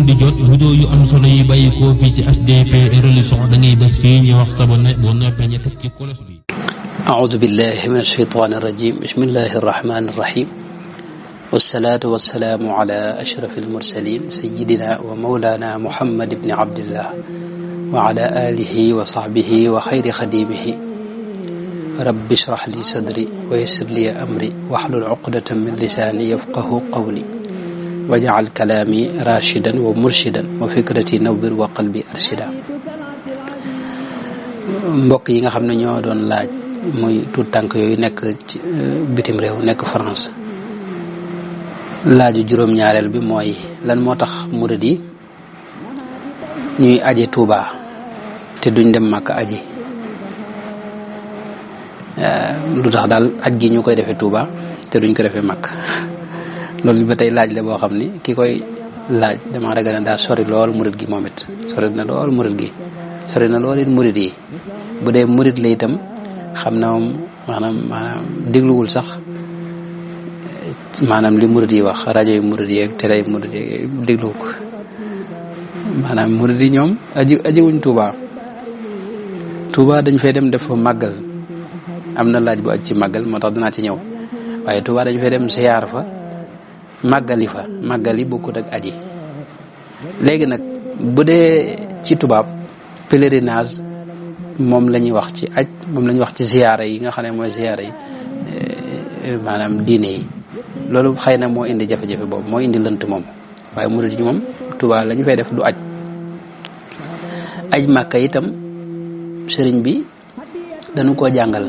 man di jot vidéo yu am solo yi bàyyi ko fii ci HDP religion da ngay bés fii ñu wax sabone boo noppee ñu teg ci kolos bi. أعوذ بالله من الشيطان الرجيم بسم الله الرحمن الرحيم والصلاة والسلام على أشرف المرسلين سيدنا ومولانا محمد بن عبد الله وعلى آله وصحبه وخير خديمه رب اشرح لي صدري ويسر لي أمري واحلل عقدة من لساني يفقه قولي واجعل كلامي راشدا ومرشدا وفكرتي نور وقلبي أرشدا. mbokk yi nga xam ne ñoo doon laaj muy tout tànk yooyu nekk ci bitim réew nekk France laaju juróom-ñaareel bi mooy lan moo tax murid yi ñuy aji Touba te duñ dem Makka aji lu tax daal aj gi ñu koy defee Touba te duñ ko defee Makka loolu ba tey laaj la boo xam ni ki koy laaj dama ragal ne daa sori lool murid gi moom it sori na lool murid gi sori na lool it murid yi bu dee murid la itam xam na moom maanaam dégluwul sax maanaam li murid yi wax rajo yi murid yi ak télé yi murid yi dégluwu ko maanaam murid yi ñoom ajiwuñ Touba dañ fay dem def màggal am na laaj bu aj ci màggal moo tax dinaa ci ñëw waaye Touba dañ fay dem siyaar fa màggali bokkut ak aji. léegi nag bu dee ci tubaab pèlerinage moom la ñuy wax ci aj moom la ñuy wax ci ziyaara yi nga xam ne mooy ziyaara yi maanaam diine yi loolu xëy na moo indi jafe-jafe boobu moo indi lënt moom waaye murid yi moom Tuubaa la ñu fay def du aj. aj Màkka itam sëriñ bi dañu koo jàngal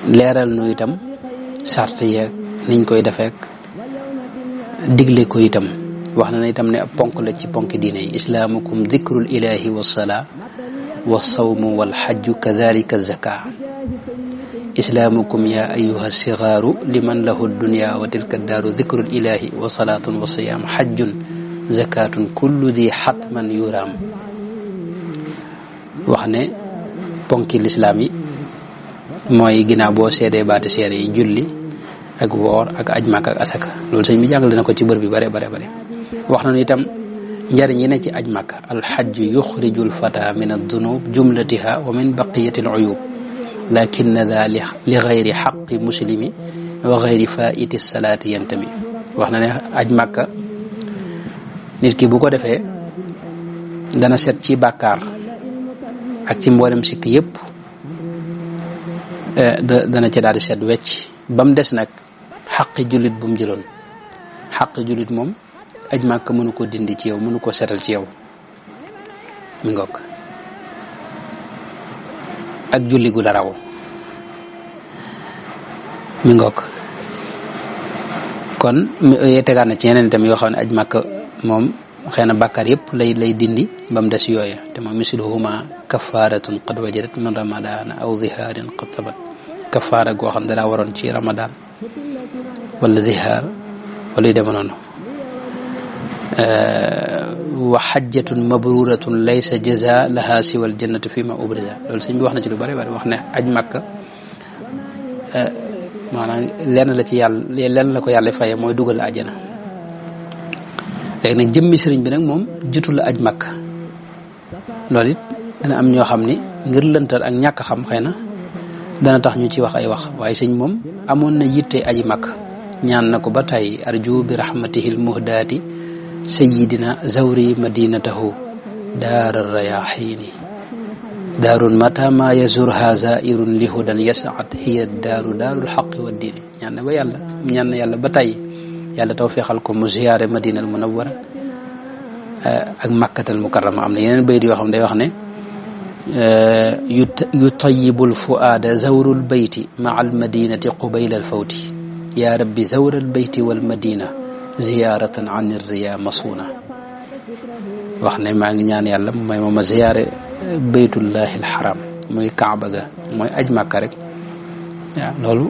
leeral nu itam sart yeeg niñ koy defeek digle ko itam wax na ne itam ne ab ponk la ci ponk diine yi islaamukum dikrul ilahi wassalaa والصوم والحج كذلك الزكاة إسلامكم يا أيها الصغار لمن له الدنيا وتلك الدار ذكر الإله وصلاة وصيام حج زكاة كل ذي حتما يرام وخني بونكي الإسلام موي غينا بو سيدé baati seede yi julli ak woor ak aj Makka ak asaka loolu sëñ bi jàngale na ko ci bër bi bare wax na itam njariñ yi ne ci aj Makka alxajj yuxriju lfata min aldunub jumlatiha wa min baqiyati aluyub lakin da li gayri xaqi muslimi wa gayri faiti salaati yantami wax na ne aj Makka nit ki bu ko defee dana set ci bàkkaar ak ci mboolem sikk yépp dana ci daal di set wecc ba mu des nag xaqi jullit bu mu jëloon xaqi jullit moom aj Màkka mënu ko dindi ci yow mënu ko setal ci yow mi ngoog ak julli gu la raw mi ngoog kon tegaat na ci yeneen itam yoo xam ne aj Màkka moom xëy na bàkkaar yëpp lay dindi ba mu des yooya te moom misluhuma kafaratun qad wajadat min ramadana aw zihaarin qad sabat kafaara goo xam ne daa waroon ci ramadan wala zihaar wala yu dema noonu wa xajjatun mabruratun laysa jaza laha siwa aljannatu fi ma ubrida loolu sëñ bi wax na ci lu bari wax ne aj Makka maanaam lenn la ci yàlla lenn la ko yàlla faye mooy dugal àjjana. léegi nag jëmmi sëriñ bi nag moom jotul aj Makka loolu it dana am ñoo xam ni ngir lëntal ak ñàkk xam xëy na dana tax ñu ci wax ay wax waaye sëñ moom amoon na yitte aji Makka ñaan na ko ba tey arju bi rahmatihil muhdaati sayyidina zawri madinatahu daar rayaxiini daarun mata ma yazurha zairun lihudan yasaat hiya daaru daarul xaqi wa diini ñaan na yàlla ba tey yàlla tawfeexal ko mu ziyaare madinal munawwara ak makkatal mukarrama am na yeneen bayt yoo xam day wax ne yutayibul fuaada zawrul bayti maa al madinati qubayla al fawti ya rabbi zawral bayti wal madina ziyaaratan an riya masuna wax ne maa ngi ñaan yàlla mu may ma ziyaare baytullahi alxaram muy kaaba ga mooy aj Makka rek waaw loolu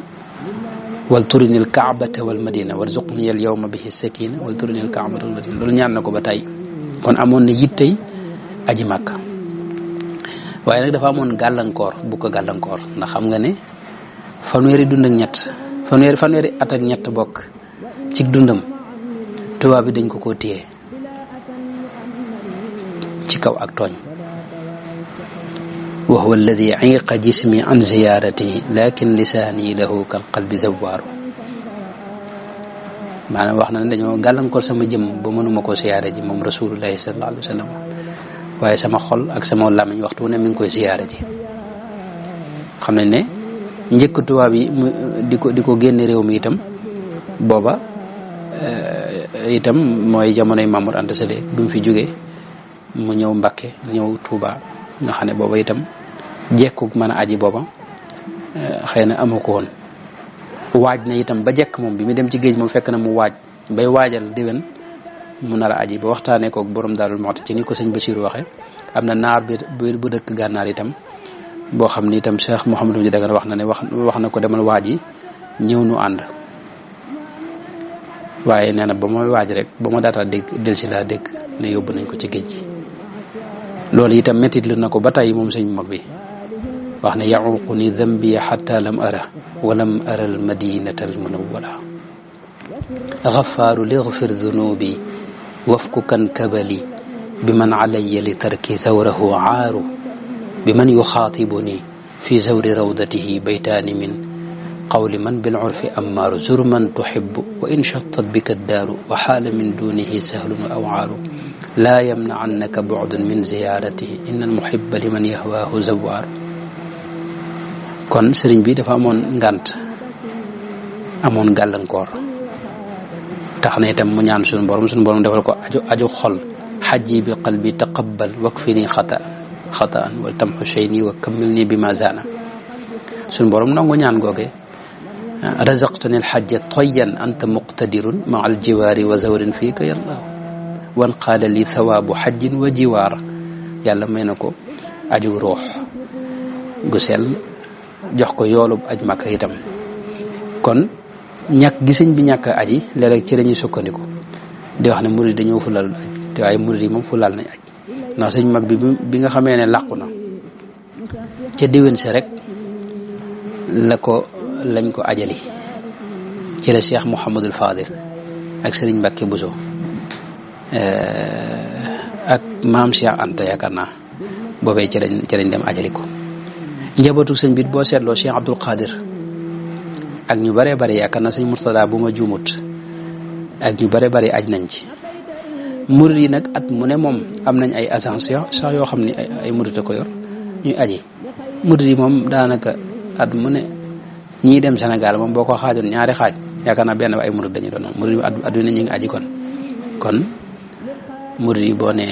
wal turini alkaabata wal madina warzuqni al yawma bihi sakina wal turini alkaabata wal madina loolu ñaan na ko ba tey kon amoon na yittey aji Makka waaye nag dafa amoon gàllankoor bu ko gàllankoor ndax xam nga ne fanweeri dund ak ñett fanweeri at ak ñett bokk ci dundam tubaab bi dañ ko téye ci kaw ak tooñ wa huwa alladi iqa jismi an ziyaratihi lakin lisaani lahu kal qalbi zawaaru maanaam wax na ne dañoo gàllankoor sama jëm ba mënuma ko siyaare ji moom rasulullahi sallallahu alayhi wa sallam waaye sama xol ak sama làmmiñ waxtu ne mi ngi koy siyaare ji xam nañ ne njëkk tubaab yi di ko génne réew mi itam booba itam mooy jamonoy Mamour Anta Sali bi mu fi jógee mu ñëw Mbakke ñëw Touba nga xam ne booba itam jekku mën a aji booba xëy na amu ko woon waaj na itam ba jekk moom bi mu dem ci géej moom fekk na mu waaj bay waajal déwén mu nar a aji ba waxtaanee kook borom Daarul Muxti ci ni ko sëñ Bachir waxe am na naar bi bu dëkk gànnaar itam boo xam ni itam Cheikh Mouhamadou Dagana wax na ne wax na ko demal waaj yi ñëw nu ànd waaye nee na ba mooy waaj rek ba ma daataa dégg del si laa dégg ne yóbbu nañ ko ci géej gi loolu itam méttit lu na ko ba tey moom sëñ mag bi wax ne yaququni dambi xatta lam ara walam ara al madinata al munawwara gafaaru ligfir dunubi wafku kan kabali biman alayya li tarki zawrahu aaru biman yuxaatibuni fi zawri rawdatihi baytaani min qawli man bil urfi ammaaru zur man tuhibbu wa in shattat bika ddaaru wa xaala min dunihi sahlun wa awaaru laa yamna'annaka bu'dun min ziyaaratihi inna al-muhibba liman yahwaahu zawwaaru kon sëriñ bi dafa amoon ngant amoon gàllankoor tax na itam mu ñaan suñu borom defal ko aju xol xajji bi qalbi taqabbal wakfini xataan wal tamxu shayni wa kammilni bi ma zaana suñu borom nangu ñaan googe razaqtani alxajja toyan anta muqtadirun maa aljiwaari wa zawrin fiika yàlla wan qaala li thawaabu xajjin wa jiwaar yàlla may na ko aju ruux gu sell jox ko yoolub aj Makka itam kon ñàkk gisiñ bi ñàkk aji léeg-léeg ci lañuy sukkandiku di wax ne murid dañoo fulal aj te waaye murid yi moom fulal nañ aj ndax sëñ mag bi nga xamee ne làqu na ca déwén si rek lañ ko ajali ci la Cheikh Mouhamadul Fadil ak Serigne Mbacke Bousso ak maam Cheikh Anta yaakaar naa boobee ci lañ dem ajali ko njabootu sëñ bi boo seetloo Cheikh Abdoul Qadir ak ñu bare bare yaakaar naa sëñ Murtada bu ma juumut ak ñu bare bare aj nañ ci murid yi nag at mu ne moom am nañ ay agence sax yoo xam ne ay murid a ko yor ñuy aji murid yi moom daanaka at mu ne ñii dem Sénégal moom boo ko xaajoon ñaari xaaj yaakaar naa benn ba ay murid dañu doon murid yi adduna ñu ngi aji kon murid yi boo ne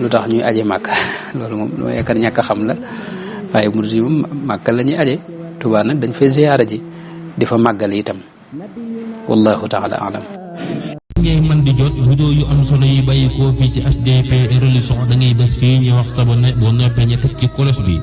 lu tax ñuy aje Màkka loolu moom loo yaakaar ñàkk a xam la waaye murid yi moom Màkka la ñuy aje Tuubaa nag dañ fay ziyaara ji di fa màggal itam wallahu taala alam ngay man di jot vidéo yu am solo yi bàyyi koo fii ci HDP religion da ngay bés fii ñu wax sabone boo noppee ñu teg ci cloche bi